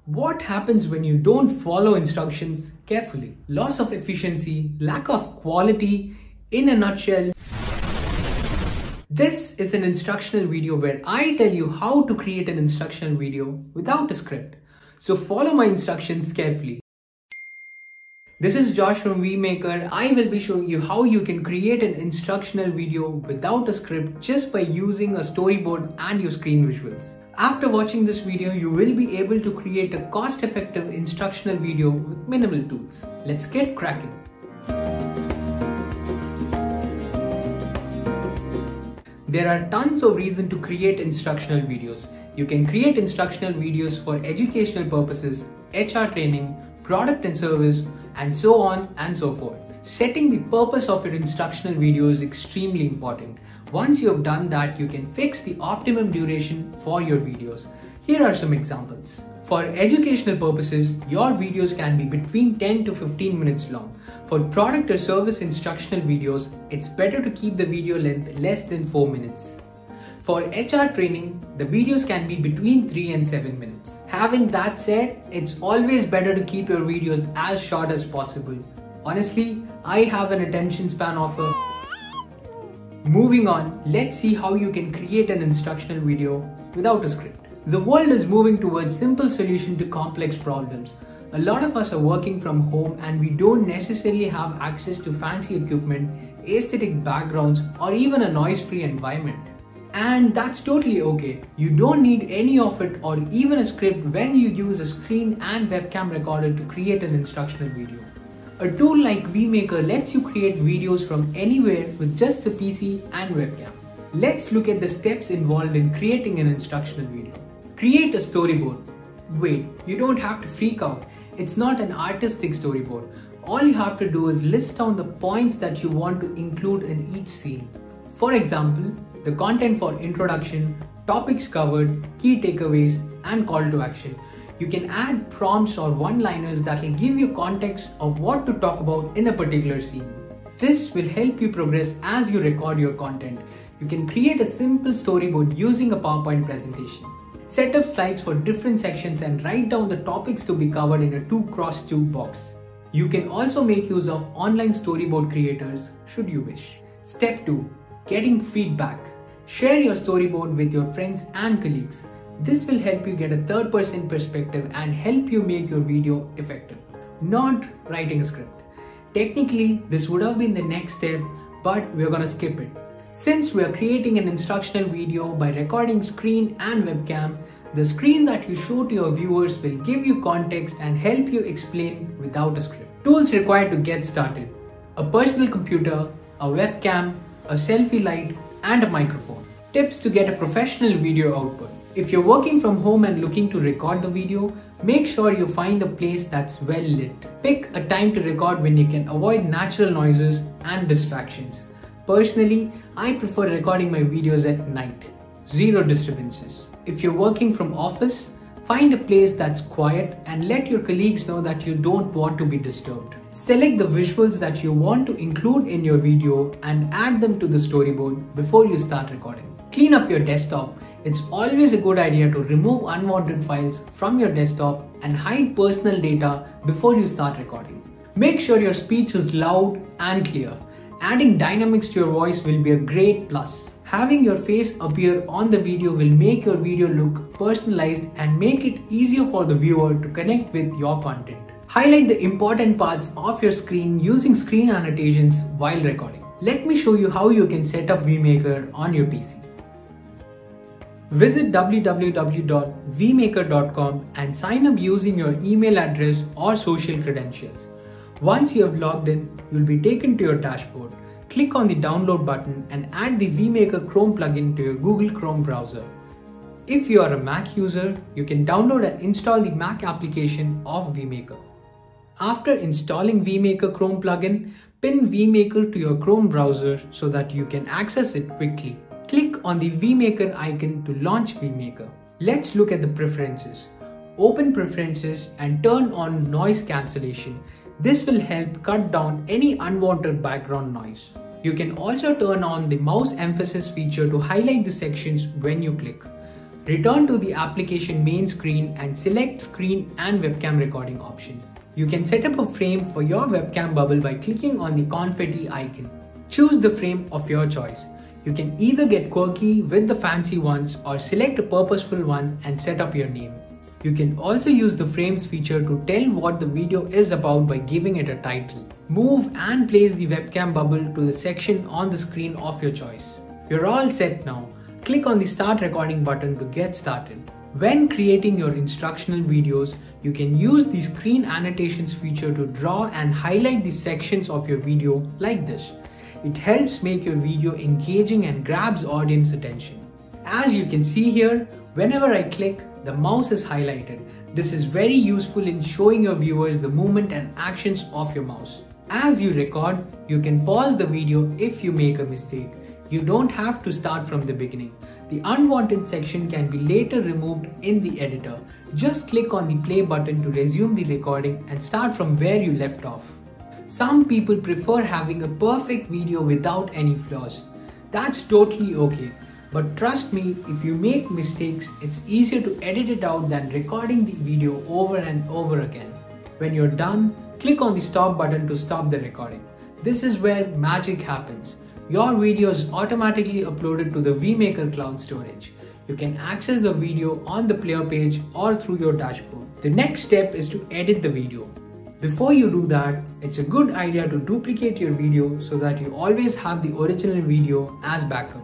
What happens when you don't follow instructions carefully? Loss of efficiency, lack of quality. In a nutshell, this is an instructional video where I tell you how to create an instructional video without a script. So follow my instructions carefully. This is Josh from Vmaker. I will be showing you how you can create an instructional video without a script just by using a storyboard and your screen visuals. After watching this video, you will be able to create a cost-effective instructional video with minimal tools. Let's get cracking. There are tons of reasons to create instructional videos. You can create instructional videos for educational purposes, HR training, product and service, and so on and so forth. Setting the purpose of your instructional video is extremely important. Once you have done that, you can fix the optimum duration for your videos. Here are some examples. For educational purposes, your videos can be between 10 to 15 minutes long. For product or service instructional videos, it's better to keep the video length less than 4 minutes. For HR training, the videos can be between 3 and 7 minutes. Having that said, it's always better to keep your videos as short as possible. Honestly, I have an attention span of a... Moving on, let's see how you can create an instructional video without a script. The world is moving towards simple solutions to complex problems. A lot of us are working from home and we don't necessarily have access to fancy equipment, aesthetic backgrounds, or even a noise-free environment. And that's totally okay. You don't need any of it or even a script when you use a screen and webcam recorder to create an instructional video. A tool like Vmaker lets you create videos from anywhere with just a PC and webcam. Let's look at the steps involved in creating an instructional video. Create a storyboard. Wait, you don't have to freak out. It's not an artistic storyboard. All you have to do is list down the points that you want to include in each scene. For example, the content for introduction, topics covered, key takeaways, and call to action. You can add prompts or one-liners that will give you context of what to talk about in a particular scene. This will help you progress as you record your content. You can create a simple storyboard using a PowerPoint presentation. Set up slides for different sections and write down the topics to be covered in a 2x2 box. You can also make use of online storyboard creators should you wish. Step 2. Getting feedback. Share your storyboard with your friends and colleagues. This will help you get a third-person perspective and help you make your video effective. Not writing a script. Technically, this would have been the next step, but we're gonna skip it. Since we are creating an instructional video by recording screen and webcam, the screen that you show to your viewers will give you context and help you explain without a script. Tools required to get started. A personal computer, a webcam, a selfie light, and a microphone. Tips to get a professional video output. If you're working from home and looking to record the video, make sure you find a place that's well lit. Pick a time to record when you can avoid natural noises and distractions. Personally, I prefer recording my videos at night. Zero disturbances. If you're working from office, find a place that's quiet and let your colleagues know that you don't want to be disturbed. Select the visuals that you want to include in your video and add them to the storyboard before you start recording. Clean up your desktop. It's always a good idea to remove unwanted files from your desktop and hide personal data before you start recording. Make sure your speech is loud and clear. Adding dynamics to your voice will be a great plus. Having your face appear on the video will make your video look personalized and make it easier for the viewer to connect with your content. Highlight the important parts of your screen using screen annotations while recording. Let me show you how you can set up Vmaker on your PC. Visit www.vmaker.com and sign up using your email address or social credentials. Once you have logged in, you'll be taken to your dashboard. Click on the download button and add the Vmaker Chrome plugin to your Google Chrome browser. If you are a Mac user, you can download and install the Mac application of Vmaker. After installing Vmaker Chrome plugin, pin Vmaker to your Chrome browser so that you can access it quickly. Click on the Vmaker icon to launch Vmaker. Let's look at the preferences. Open Preferences and turn on Noise Cancellation. This will help cut down any unwanted background noise. You can also turn on the mouse emphasis feature to highlight the sections when you click. Return to the application main screen and select Screen and Webcam Recording option. You can set up a frame for your webcam bubble by clicking on the confetti icon. Choose the frame of your choice. You can either get quirky with the fancy ones or select a purposeful one and set up your name. You can also use the frames feature to tell what the video is about by giving it a title. Move and place the webcam bubble to the section on the screen of your choice. You're all set now. Click on the Start Recording button to get started. When creating your instructional videos, you can use the Screen Annotations feature to draw and highlight the sections of your video like this. It helps make your video engaging and grabs audience attention. As you can see here, whenever I click, the mouse is highlighted. This is very useful in showing your viewers the movement and actions of your mouse. As you record, you can pause the video if you make a mistake. You don't have to start from the beginning. The unwanted section can be later removed in the editor. Just click on the play button to resume the recording and start from where you left off. Some people prefer having a perfect video without any flaws. That's totally okay. But trust me, if you make mistakes, it's easier to edit it out than recording the video over and over again. When you're done, click on the stop button to stop the recording. This is where magic happens. Your video is automatically uploaded to the Vmaker cloud storage. You can access the video on the player page or through your dashboard. The next step is to edit the video. Before you do that, it's a good idea to duplicate your video so that you always have the original video as backup.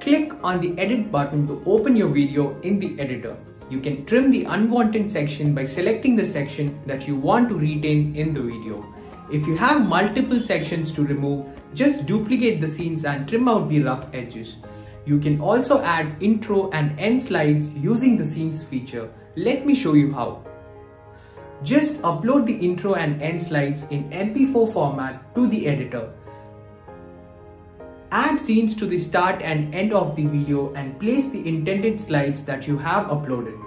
Click on the edit button to open your video in the editor. You can trim the unwanted section by selecting the section that you want to retain in the video. If you have multiple sections to remove, just duplicate the scenes and trim out the rough edges. You can also add intro and end slides using the scenes feature. Let me show you how. Just upload the intro and end slides in MP4 format to the editor. Add scenes to the start and end of the video and place the intended slides that you have uploaded.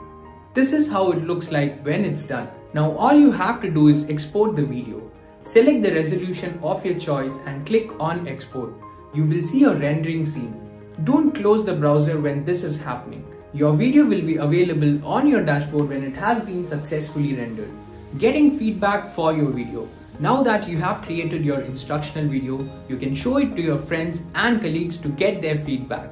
This is how it looks like when it's done. Now all you have to do is export the video. Select the resolution of your choice and click on Export. You will see a rendering scene. Don't close the browser when this is happening. Your video will be available on your dashboard when it has been successfully rendered. Getting feedback for your video. Now that you have created your instructional video, you can show it to your friends and colleagues to get their feedback.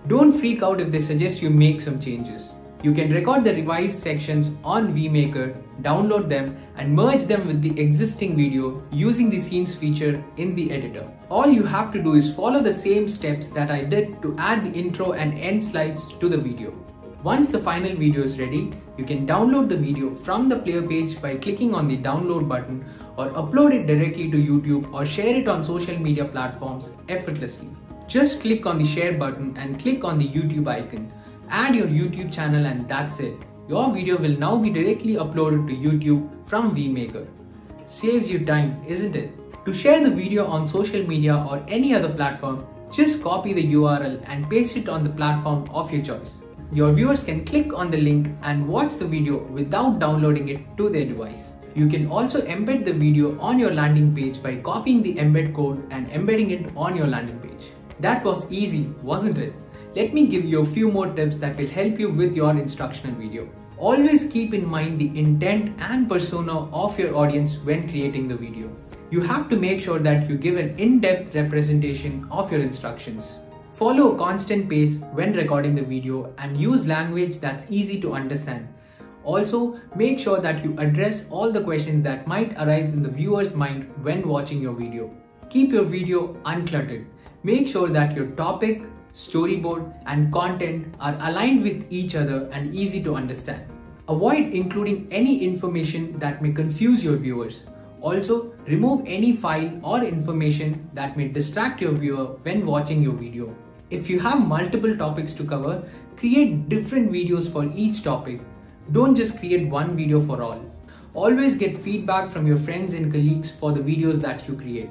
Don't freak out if they suggest you make some changes. You can record the revised sections on Vmaker, download them and merge them with the existing video using the scenes feature in the editor. All you have to do is follow the same steps that I did to add the intro and end slides to the video. Once the final video is ready, you can download the video from the player page by clicking on the download button or upload it directly to YouTube or share it on social media platforms effortlessly. Just click on the share button and click on the YouTube icon. Add your YouTube channel and that's it. Your video will now be directly uploaded to YouTube from Vmaker. Saves you time, isn't it? To share the video on social media or any other platform, just copy the URL and paste it on the platform of your choice. Your viewers can click on the link and watch the video without downloading it to their device. You can also embed the video on your landing page by copying the embed code and embedding it on your landing page. That was easy, wasn't it? Let me give you a few more tips that will help you with your instructional video. Always keep in mind the intent and persona of your audience when creating the video. You have to make sure that you give an in-depth representation of your instructions. Follow a constant pace when recording the video and use language that's easy to understand. Also, make sure that you address all the questions that might arise in the viewer's mind when watching your video. Keep your video uncluttered. Make sure that your topic, storyboard, and content are aligned with each other and easy to understand. Avoid including any information that may confuse your viewers. Also, remove any file or information that may distract your viewer when watching your video. If you have multiple topics to cover, create different videos for each topic. Don't just create one video for all. Always get feedback from your friends and colleagues for the videos that you create.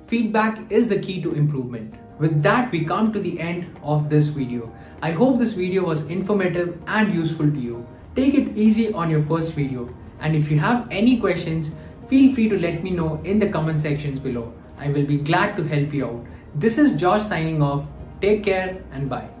Feedback is the key to improvement. With that, we come to the end of this video. I hope this video was informative and useful to you. Take it easy on your first video. And if you have any questions, feel free to let me know in the comment sections below. I will be glad to help you out. This is Josh signing off. Take care and bye.